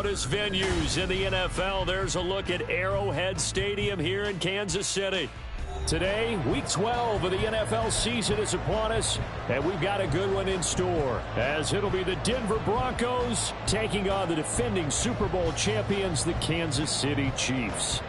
loudest venues in the NFL. There's a look at Arrowhead Stadium here in Kansas City. Today, Week 12 of the NFL season is upon us, and we've got a good one in store, as it'll be the Denver Broncos taking on the defending Super Bowl champions, the Kansas City Chiefs.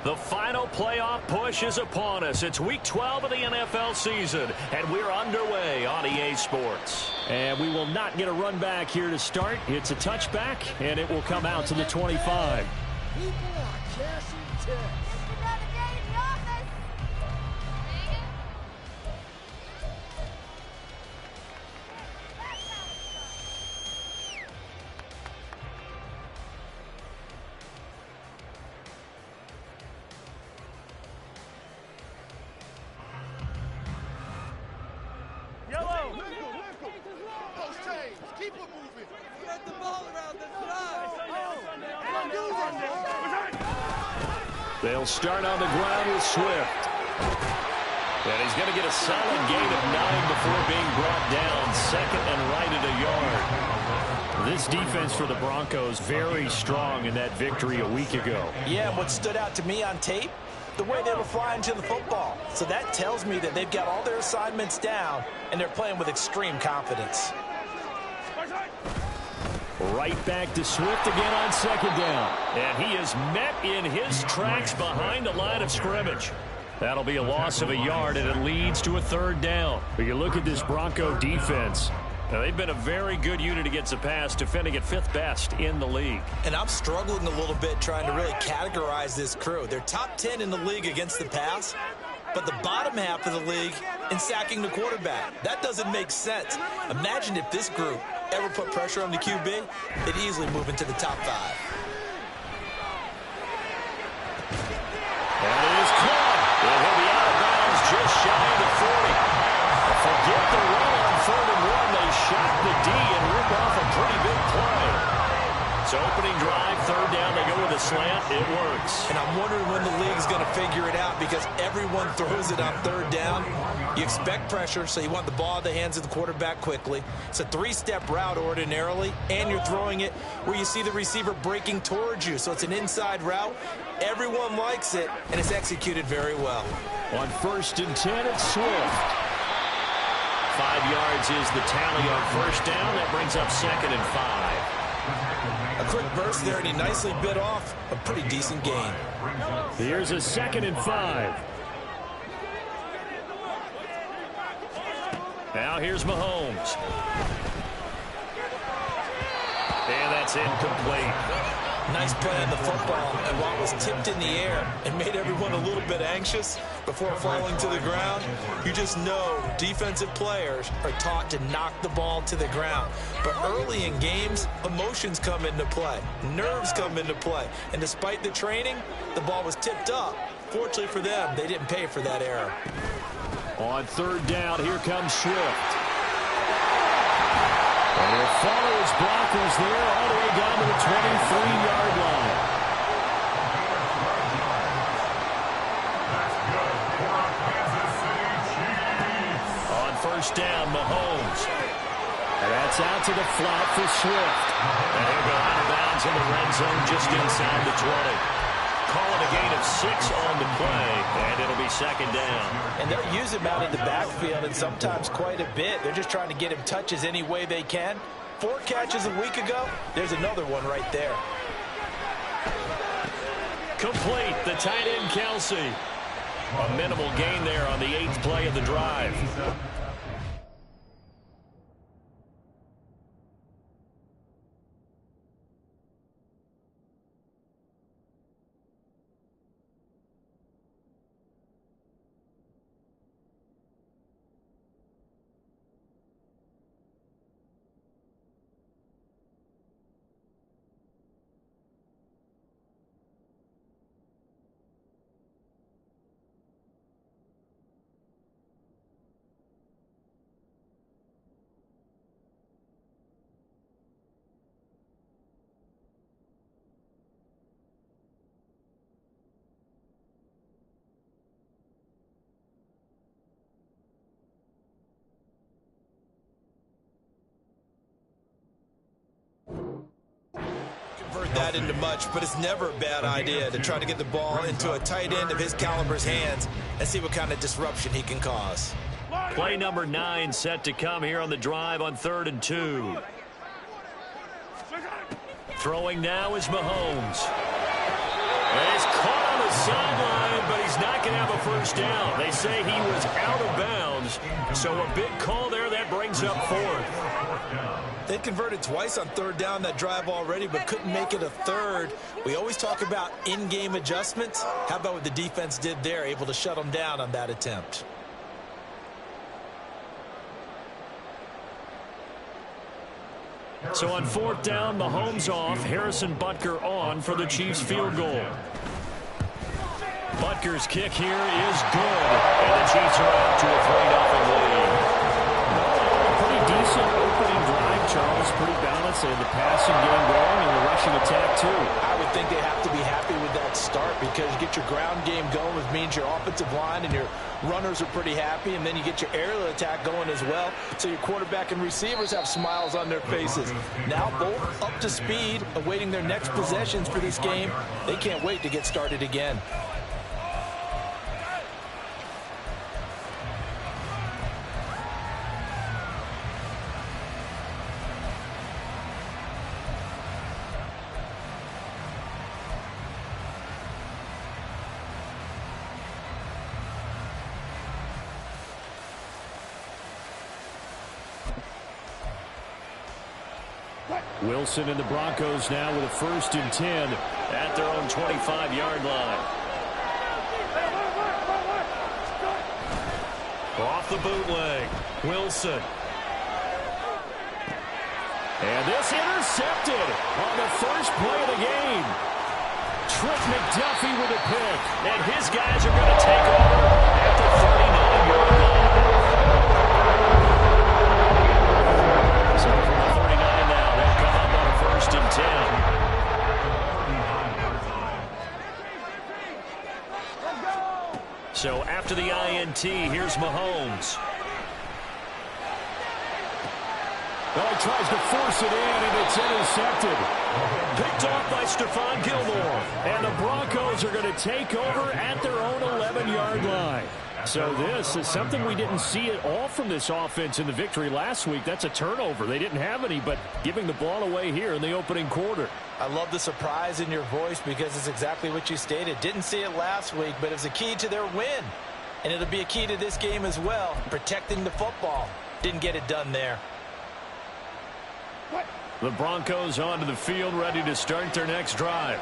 The final playoff push is upon us. It's Week 12 of the NFL season, and we're underway on EA Sports. And we will not get a run back here to start. It's a touchback, and it will come out to the 25. People are cashing checks. They'll start on the ground with Swift. And he's going to get a solid gain of 9 before being brought down. Second and right at a yard. This defense for the Broncos very strong in that victory a week ago. Yeah, and what stood out to me on tape, the way they were flying to the football. So that tells me that they've got all their assignments down, and they're playing with extreme confidence. Right back to Swift again on second down. And he is met in his tracks behind the line of scrimmage. That'll be a loss of a yard, and it leads to a third down. But you look at this Bronco defense. Now, they've been a very good unit against the pass, defending at 5th best in the league. And I'm struggling a little bit trying to really categorize this crew. They're top 10 in the league against the pass, but the bottom half of the league in sacking the quarterback. That doesn't make sense. Imagine if this group ever put pressure on the QB, they'd easily move into the top 5. And it is caught. And he'll be out of bounds just shy of the 40. Forget the run on 3rd and 1. They shot the D and rip off a pretty big play. So opening drive, 3rd down, they go with a slant. It works. And I'm wondering when the league's going to figure it out, because everyone throws it on 3rd down. You expect pressure, so you want the ball in the hands of the quarterback quickly. It's a 3-step route ordinarily, and you're throwing it where you see the receiver breaking towards you. So it's an inside route. Everyone likes it, and it's executed very well. On 1st and 10, it's Swift. 5 yards is the tally on 1st down. That brings up 2nd and 5. A quick burst there, and he nicely bit off a pretty decent gain. Here's a 2nd and 5. Now here's Mahomes. And that's incomplete. Nice play on the football, and while it was tipped in the air and made everyone a little bit anxious before falling to the ground, you just know defensive players are taught to knock the ball to the ground. But early in games, emotions come into play, nerves come into play, and despite the training, the ball was tipped up. Fortunately for them, they didn't pay for that error. On 3rd down, here comes Swift. And he'll follow his blockers there all the way down to the 23-yard line. On 1st down, Mahomes. And that's out to the flat for Swift. And he'll go out of bounds in the red zone just inside the 20. Calling a gain of 6 on the play, and it'll be 2nd down. And they'll use him out in the backfield, and sometimes quite a bit. They're just trying to get him touches any way they can. 4 catches a week ago, there's another one right there. Complete, the tight end Kelsey. A minimal gain there on the 8th play of the drive. that into much, but it's never a bad idea to try to get the ball into a tight end of his caliber's hands and see what kind of disruption he can cause. Play number 9 set to come here on the drive on 3rd and 2. Throwing now is Mahomes. And he's caught on the sideline, but he's not going to have a first down. They say he was out of bounds, so a big call there that brings up 4th. They converted twice on 3rd down that drive already, but couldn't make it a 3rd. We always talk about in-game adjustments. How about what the defense did there, able to shut them down on that attempt? So on 4th down, Mahomes off, Harrison Butker on for the Chiefs field goal. Butker's kick here is good, and the Chiefs are out to a 3-0 lead. Pretty decent opening drive, Charles. Pretty balanced. They had the passing game going and the rushing attack, too. I would think they have to be happy with that start because you get your ground game going, which means your offensive line and your runners are pretty happy, and then you get your aerial attack going as well, so your quarterback and receivers have smiles on their faces. Now both up to speed, awaiting their next possessions for this game. They can't wait to get started again. Wilson and the Broncos now with a 1st and 10 at their own 25-yard line. Off the bootleg, Wilson. And this intercepted on the first play of the game. Trent McDuffie with a pick, and his guys are going to take over at the 39-yard line. So from the 39 now, they'll come up on a 1st and 10. So after the INT, here's Mahomes. Well, he tries to force it in, and it's intercepted. Picked off by Stephon Gilmore. And the Broncos are going to take over at their own 11-yard line. So this is something we didn't see at all from this offense in the victory last week. That's a turnover. They didn't have any, but giving the ball away here in the opening quarter. I love the surprise in your voice because it's exactly what you stated. Didn't see it last week, but it's a key to their win. And it'll be a key to this game as well, protecting the football. Didn't get it done there. The Broncos onto the field, ready to start their next drive.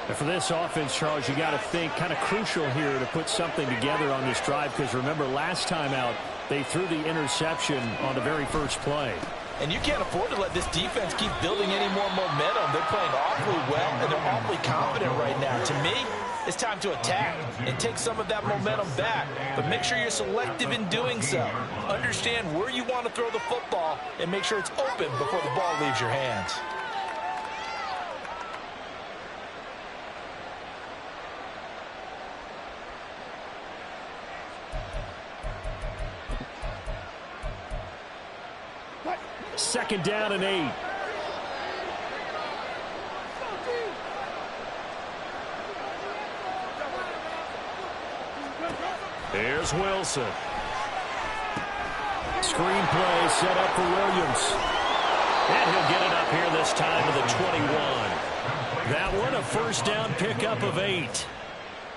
And for this offense, Charles, you got to think kind of crucial here to put something together on this drive, because remember last time out, they threw the interception on the very first play. And you can't afford to let this defense keep building any more momentum. They're playing awfully well, and they're awfully confident right now. To me, it's time to attack and take some of that momentum back. But make sure you're selective in doing so. Understand where you want to throw the football and make sure it's open before the ball leaves your hands. Second down and 8. Here's Wilson. Screenplay set up for Williams. And he'll get it up here this time to the 21. That one a first down pickup of 8.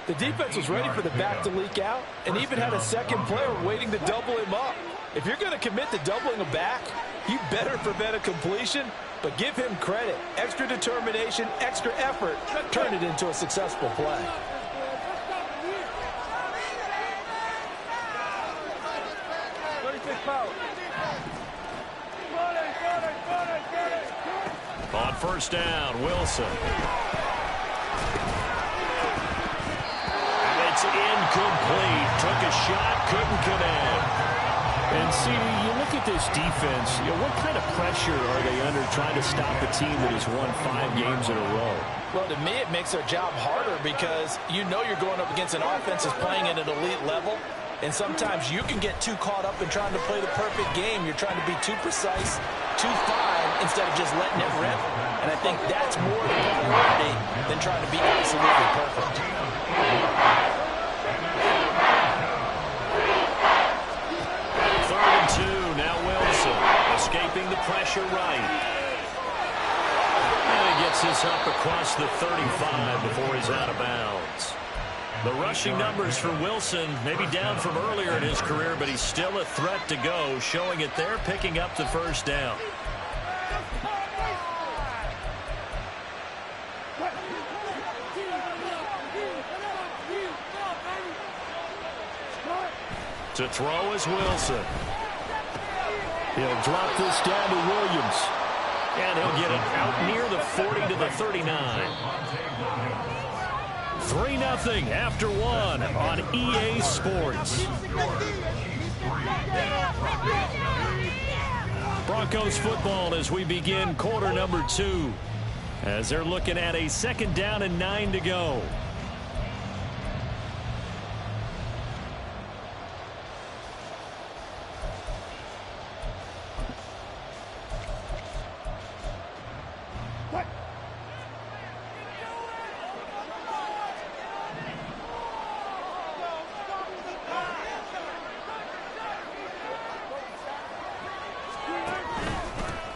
The defense was ready for the back to leak out and even had a second player waiting to double him up. If you're going to commit to doubling a back, you better prevent a completion, but give him credit. Extra determination, extra effort, turn it into a successful play. On first down, Wilson. And it's incomplete. Took a shot, couldn't connect. And see, you look at this defense, what kind of pressure are they under trying to stop a team that has won 5 games in a row? Well, to me, it makes their job harder because you know you're going up against an offense that's playing at an elite level. And sometimes you can get too caught up in trying to play the perfect game. You're trying to be too precise, too fine, instead of just letting it rip. And I think that's more the priority than trying to be absolutely perfect. Third and 2, now Wilson, escaping the pressure right. And he gets this up across the 35 before he's out of bounds. The rushing numbers for Wilson may be down from earlier in his career, but he's still a threat to go, showing it there, picking up the first down. To throw is Wilson. He'll drop this down to Williams. And he'll get it out near the 40 to the 39. 3-0 after 1 on EA Sports. Broncos football as we begin quarter number 2. As they're looking at a 2nd down and 9 to go.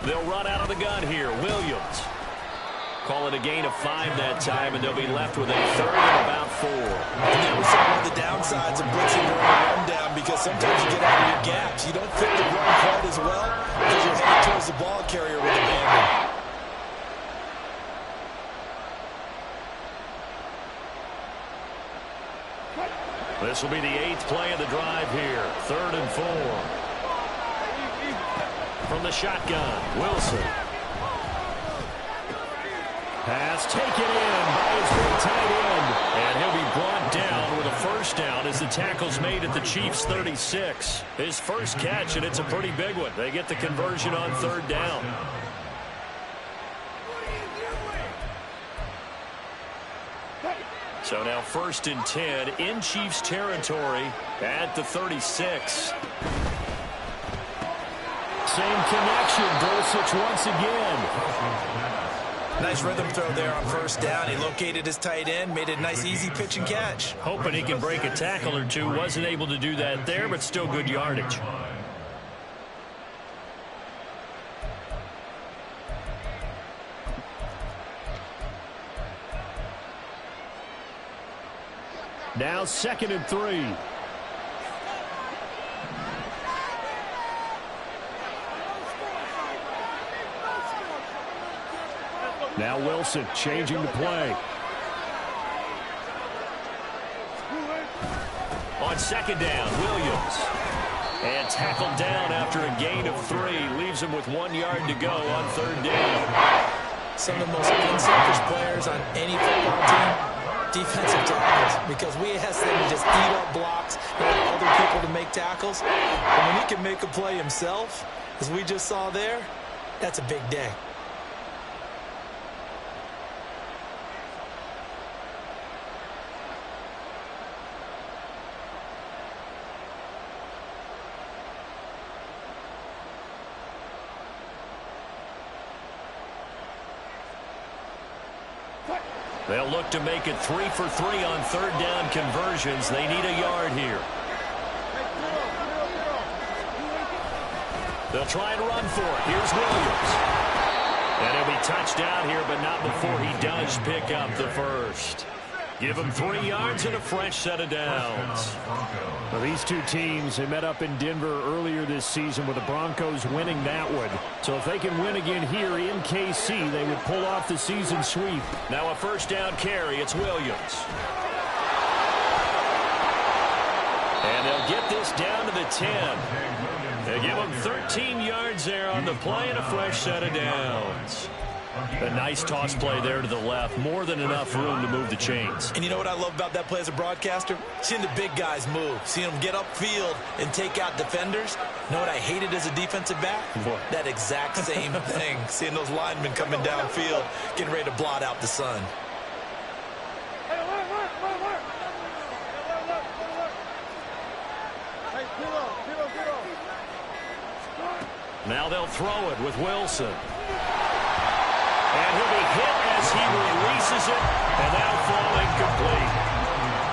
They'll run out of the gun here. Williams. Call it a gain of 5 that time, and they'll be left with a 3rd and about 4. And that was one of the downsides of blitzing during a rundown, because sometimes you get out of your gaps. You don't fit the run quite as well because you're headed towards the ball carrier with abandon. This will be the 8th play of the drive here. 3rd and 4. From the shotgun, Wilson. Pass taken in by his big tight end. And he'll be brought down with a first down as the tackle's made at the Chiefs' 36. His first catch, and it's a pretty big one. They get the conversion on 3rd down. So now 1st and 10 in Chiefs territory at the 36. Same connection, Dulcich once again. Nice rhythm throw there on 1st down. He located his tight end, made a nice easy pitch and catch. Hoping he can break a tackle or two. Wasn't able to do that there, but still good yardage. Now 2nd and 3. Now Wilson changing the play. On 2nd down, Williams. And tackled down after a gain of 3. Leaves him with 1 yard to go on 3rd down. Some of the most unselfish players on any football team, defensive tackles, because we ask them to just eat up blocks and allow other people to make tackles. And when he can make a play himself, as we just saw there, that's a big day. They'll look to make it 3 for 3 on 3rd down conversions. They need a yard here. They'll try and run for it. Here's Williams. And he'll be touched out here, but not before he does pick up the first. Give him 3 yards and a fresh set of downs. Well, these two teams, they met up in Denver earlier this season with the Broncos winning that one. So if they can win again here in KC, they would pull off the season sweep. Now a 1st down carry. It's Williams. And they'll get this down to the 10. They give him 13 yards there on the play and a fresh set of downs. A nice toss play there to the left. More than enough room to move the chains. And you know what I love about that play as a broadcaster? Seeing the big guys move. Seeing them get upfield and take out defenders. You know what I hated as a defensive back? What? That exact same thing. Seeing those linemen coming downfield, getting ready to blot out the sun. Now they'll throw it with Wilson. And he'll be hit as he releases it, and that'll fall incomplete.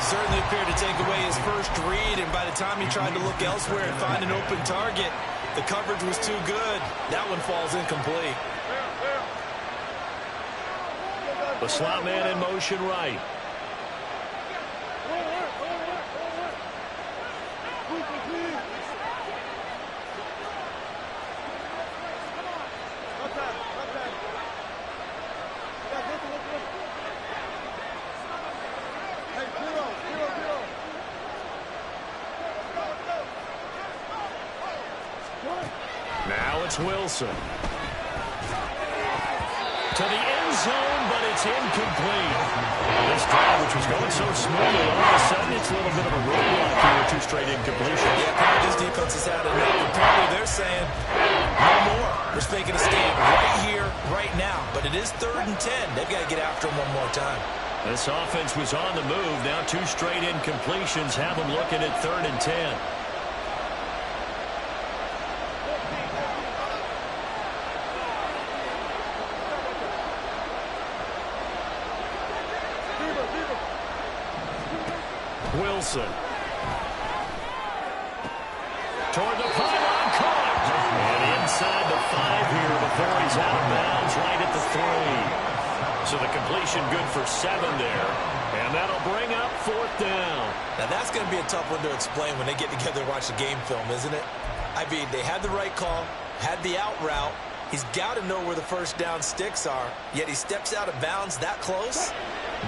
Certainly appeared to take away his first read, and by the time he tried to look elsewhere and find an open target, the coverage was too good. That one falls incomplete. The slot man in motion right. Now it's Wilson. To the end zone, but it's incomplete. This drive, which was going so smoothly, all of a sudden it's a little bit of a roadblock here with 2 straight incompletions. Yeah, probably this defense has had enough. And probably they're saying, no more. We're just making a stand right here, right now. But it is 3rd and 10. They've got to get after him one more time. This offense was on the move. Now 2 straight incompletions have them looking at 3rd and 10. Wilson. Toward the pylon, caught. And inside the 5 here before he's out of bounds right at the 3. So the completion good for 7 there. And that'll bring up 4th down. Now that's going to be a tough one to explain when they get together and watch the game film, isn't it? I mean, they had the right call, had the out route. He's got to know where the first down sticks are, yet he steps out of bounds that close.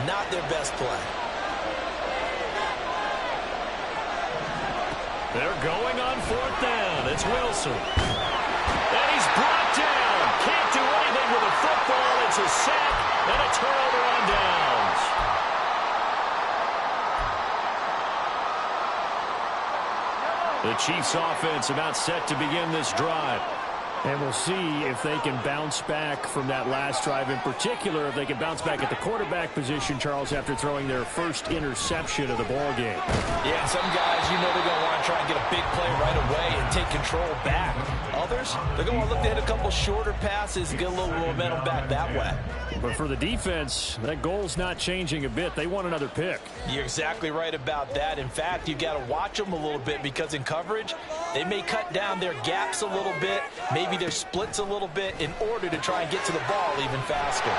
Not their best play. They're going on 4th down. It's Wilson. And he's brought down. Can't do anything with a football. It's a sack and a turnover on downs. The Chiefs offense about set to begin this drive. And we'll see if they can bounce back from that last drive. In particular, if they can bounce back at the quarterback position, Charles, after throwing their first interception of the ball game. Yeah, some guys, you know they're going to want to try and get a big play right away and take control back. Others, they're going to want to look to hit a couple shorter passes and get a little momentum back that way. But for the defense, that goal's not changing a bit. They want another pick. You're exactly right about that. In fact, you've got to watch them a little bit because in coverage, they may cut down their gaps a little bit, maybe their splits a little bit in order to try and get to the ball even faster.